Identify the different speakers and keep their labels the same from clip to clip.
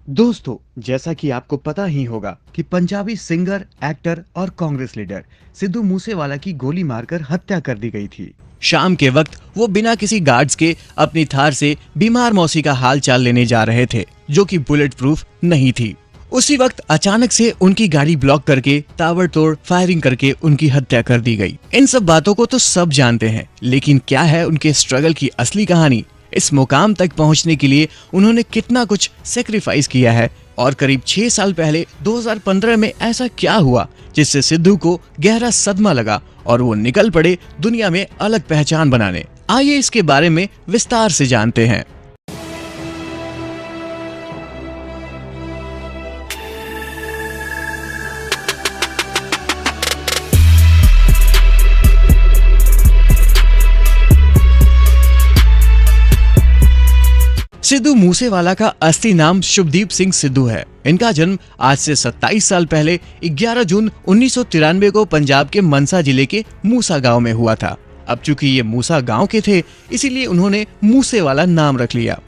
Speaker 1: दोस्तों, जैसा कि आपको पता ही होगा कि पंजाबी सिंगर, एक्टर और कांग्रेस लीडर सिद्धू मूसेवाला की गोली मारकर हत्या कर दी गई थी। शाम के वक्त वो बिना किसी गार्ड्स के अपनी थार से बीमार मौसी का हाल चाल लेने जा रहे थे, जो कि बुलेट प्रूफ नहीं थी। उसी वक्त अचानक से उनकी गाड़ी ब्लॉक करके ताबड़तोड़ फायरिंग करके उनकी हत्या कर दी गई। इन सब बातों को तो सब जानते हैं, लेकिन क्या है उनके स्ट्रगल की असली कहानी? इस मुकाम तक पहुंचने के लिए उन्होंने कितना कुछ सेक्रीफाइस किया है, और करीब 6 साल पहले 2015 में ऐसा क्या हुआ जिससे सिद्धू को गहरा सदमा लगा और वो निकल पड़े दुनिया में अलग पहचान बनाने। आइए इसके बारे में विस्तार से जानते हैं। सिद्धू मूसेवाला का असली नाम शुभदीप सिंह सिद्धू है। इनका जन्म आज से 27 साल पहले 11 जून 1993 को पंजाब के मनसा जिले के मूसा गांव में हुआ था। अब चूंकि ये मूसा गांव के थे, इसीलिए उन्होंने मूसेवाला नाम रख लिया।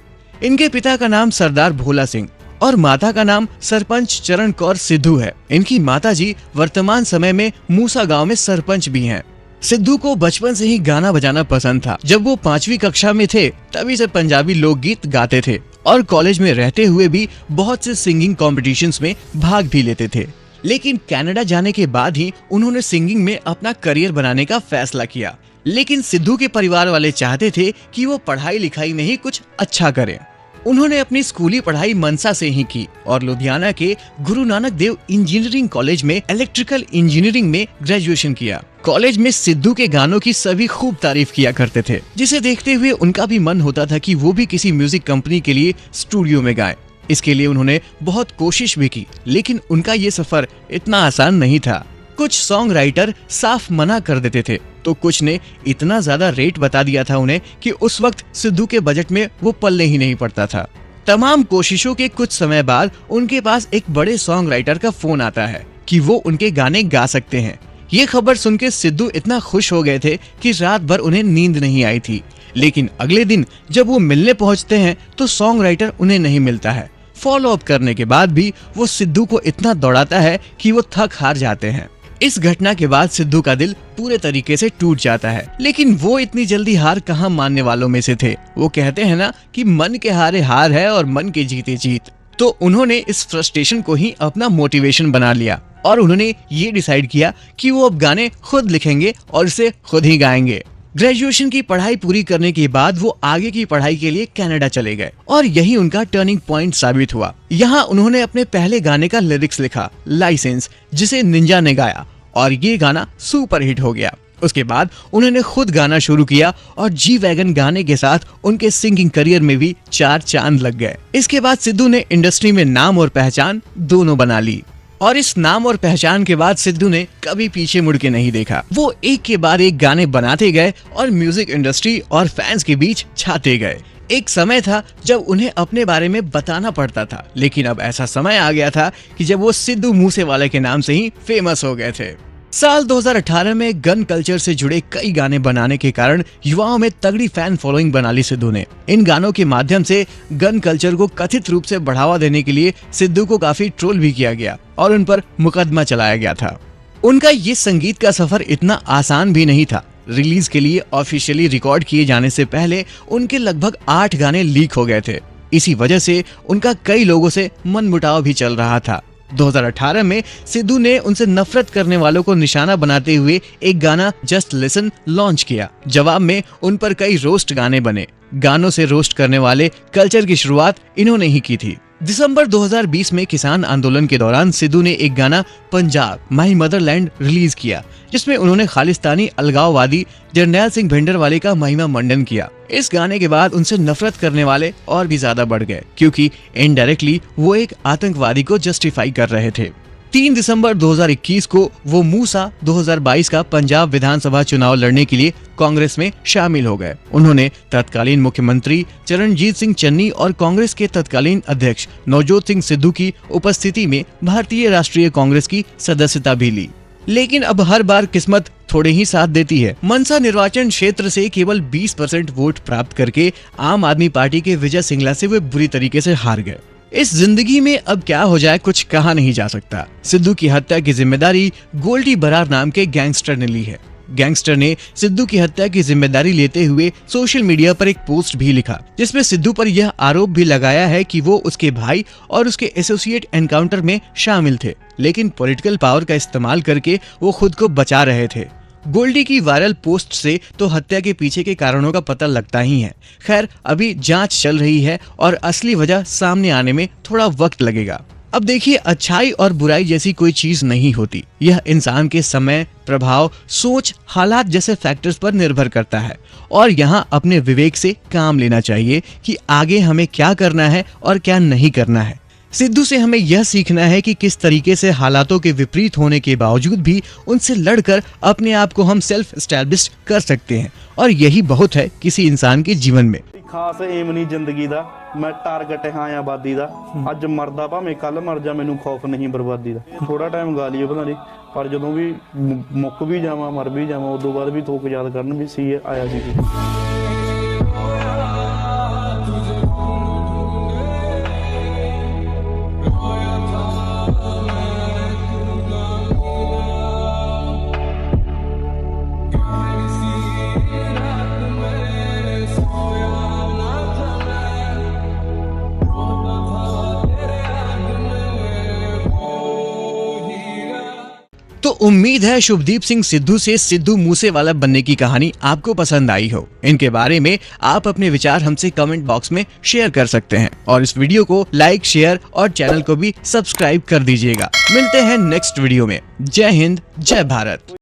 Speaker 1: इनके पिता का नाम सरदार भोला सिंह और माता का नाम सरपंच चरण कौर सिद्धू है। इनकी माताजी वर्तमान समय में मूसा गांव में सरपंच भी हैं। सिद्धू को बचपन से ही गाना बजाना पसंद था। जब वो 5वीं कक्षा में थे तभी से पंजाबी लोकगीत गाते थे और कॉलेज में रहते हुए भी बहुत से सिंगिंग कॉम्पिटिशन्स में भाग भी लेते थे। लेकिन कनाडा जाने के बाद ही उन्होंने सिंगिंग में अपना करियर बनाने का फैसला किया। लेकिन सिद्धू के परिवार वाले चाहते थे कि वो पढ़ाई लिखाई में ही कुछ अच्छा करें। उन्होंने अपनी स्कूली पढ़ाई मनसा से ही की और लुधियाना के गुरु नानक देव इंजीनियरिंग कॉलेज में इलेक्ट्रिकल इंजीनियरिंग में ग्रेजुएशन किया। कॉलेज में सिद्धू के गानों की सभी खूब तारीफ किया करते थे, जिसे देखते हुए उनका भी मन होता था कि वो भी किसी म्यूजिक कंपनी के लिए स्टूडियो में गाएं। इसके लिए उन्होंने बहुत कोशिश भी की, लेकिन उनका ये सफर इतना आसान नहीं था। कुछ सॉन्ग राइटर साफ मना कर देते थे, तो कुछ ने इतना ज्यादा रेट बता दिया था उन्हें कि उस वक्त सिद्धू के बजट में वो पल्ले ही नहीं पड़ता था। तमाम कोशिशों के कुछ समय बाद उनके पास एक बड़े सॉन्ग राइटर का फोन आता है कि वो उनके गाने गा सकते हैं। ये खबर सुन के सिद्धू इतना खुश हो गए थे कि रात भर उन्हें नींद नहीं आई थी। लेकिन अगले दिन जब वो मिलने पहुंचते हैं तो सॉन्ग राइटर उन्हें नहीं मिलता है। फॉलो अप करने के बाद भी वो सिद्धू को इतना दौड़ाता है कि वो थक हार जाते हैं। इस घटना के बाद सिद्धू का दिल पूरे तरीके से टूट जाता है, लेकिन वो इतनी जल्दी हार कहाँ मानने वालों में से थे। वो कहते हैं ना कि मन के हारे हार है और मन के जीते जीत। तो उन्होंने इस फ्रस्ट्रेशन को ही अपना मोटिवेशन बना लिया और उन्होंने ये डिसाइड किया कि वो अब गाने खुद लिखेंगे और इसे खुद ही गाएंगे। ग्रेजुएशन की पढ़ाई पूरी करने के बाद वो आगे की पढ़ाई के लिए कनाडा चले गए और यही उनका टर्निंग पॉइंट साबित हुआ। यहाँ उन्होंने अपने पहले गाने का लिरिक्स लिखा, लाइसेंस, जिसे निंजा ने गाया और ये गाना सुपर हिट हो गया। उसके बाद उन्होंने खुद गाना शुरू किया और जी वैगन गाने के साथ उनके सिंगिंग करियर में भी 4 चांद लग गए। इसके बाद सिद्धू ने इंडस्ट्री में नाम और पहचान दोनों बना ली और इस नाम और पहचान के बाद सिद्धू ने कभी पीछे मुड़ के नहीं देखा। वो एक के बाद एक गाने बनाते गए और म्यूजिक इंडस्ट्री और फैंस के बीच छाते गए। एक समय था जब उन्हें अपने बारे में बताना पड़ता था, लेकिन अब ऐसा समय आ गया था कि जब वो सिद्धू मूसेवाला के नाम से ही फेमस हो गए थे। साल 2018 में गन कल्चर से जुड़े कई गाने बनाने के कारण युवाओं में तगड़ी फैन फॉलोइंग बना ली सिद्धू ने। इन गानों के माध्यम से गन कल्चर को कथित रूप से बढ़ावा देने के लिए सिद्धू को काफी ट्रोल भी किया गया और उन पर मुकदमा चलाया गया था। उनका ये संगीत का सफर इतना आसान भी नहीं था। रिलीज के लिए ऑफिशियली रिकॉर्ड किए जाने से पहले उनके लगभग 8 गाने लीक हो गए थे। इसी वजह से उनका कई लोगों से मनमुटाव भी चल रहा था। 2018 में सिद्धू ने उनसे नफरत करने वालों को निशाना बनाते हुए एक गाना जस्ट लिसन लॉन्च किया। जवाब में उन पर कई रोस्ट गाने बने। गानों से रोस्ट करने वाले कल्चर की शुरुआत इन्होंने ही की थी। दिसंबर 2020 में किसान आंदोलन के दौरान सिद्धू ने एक गाना पंजाब माई मदरलैंड रिलीज किया, जिसमें उन्होंने खालिस्तानी अलगाववादी जरनैल सिंह भिंडरवाले का महिमा मंडन किया। इस गाने के बाद उनसे नफरत करने वाले और भी ज्यादा बढ़ गए, क्योंकि इनडायरेक्टली वो एक आतंकवादी को जस्टिफाई कर रहे थे। 3 दिसंबर 2021 को वो मूसा 2022 का पंजाब विधानसभा चुनाव लड़ने के लिए कांग्रेस में शामिल हो गए। उन्होंने तत्कालीन मुख्यमंत्री चरणजीत सिंह चन्नी और कांग्रेस के तत्कालीन अध्यक्ष नवजोत सिंह सिद्धू की उपस्थिति में भारतीय राष्ट्रीय कांग्रेस की सदस्यता भी ली। लेकिन अब हर बार किस्मत थोड़े ही साथ देती है। मनसा निर्वाचन क्षेत्र से केवल 20% वोट प्राप्त करके आम आदमी पार्टी के विजय सिंगला से वे बुरी तरीके से हार गए। इस जिंदगी में अब क्या हो जाए कुछ कहा नहीं जा सकता। सिद्धू की हत्या की जिम्मेदारी गोल्डी बरार नाम के गैंगस्टर ने ली है। गैंगस्टर ने सिद्धू की हत्या की जिम्मेदारी लेते हुए सोशल मीडिया पर एक पोस्ट भी लिखा, जिसमें सिद्धू पर यह आरोप भी लगाया है कि वो उसके भाई और उसके एसोसिएट एनकाउंटर में शामिल थे, लेकिन पॉलिटिकल पावर का इस्तेमाल करके वो खुद को बचा रहे थे। गोल्डी की वायरल पोस्ट से तो हत्या के पीछे के कारणों का पता लगता ही है। खैर, अभी जांच चल रही है और असली वजह सामने आने में थोड़ा वक्त लगेगा। अब देखिए, अच्छाई और बुराई जैसी कोई चीज नहीं होती। यह इंसान के समय, प्रभाव, सोच, हालात जैसे फैक्टर्स पर निर्भर करता है और यहाँ अपने विवेक से काम लेना चाहिए कि आगे हमें क्या करना है और क्या नहीं करना है। सिद्धू से हमें यह सीखना है कि किस तरीके से हालातों के विपरीत होने के बावजूद भी उनसे लड़कर अपने आप को हम सेल्फ एस्टैब्लिश कर सकते हैं, और यही बहुत है किसी इंसान के जीवन में।
Speaker 2: खास एम नहीं जिंदगी दा, मैं टारगेट हाँ आबादी दा। अज मरदा भावें कल मर जा, मैनू खौफ नहीं बर्बादी दा। थोड़ा टाइम गा लियो पता नहीं, पर जदों भी मुੱਕ भी जावां मर भी जावां उदों बाद भी थोक याद करन भी सी आया सी।
Speaker 1: तो उम्मीद है शुभदीप सिंह सिद्धू से सिद्धू मूसेवाला बनने की कहानी आपको पसंद आई हो। इनके बारे में आप अपने विचार हमसे कमेंट बॉक्स में शेयर कर सकते हैं और इस वीडियो को लाइक, शेयर और चैनल को भी सब्सक्राइब कर दीजिएगा। मिलते हैं नेक्स्ट वीडियो में। जय हिंद, जय भारत।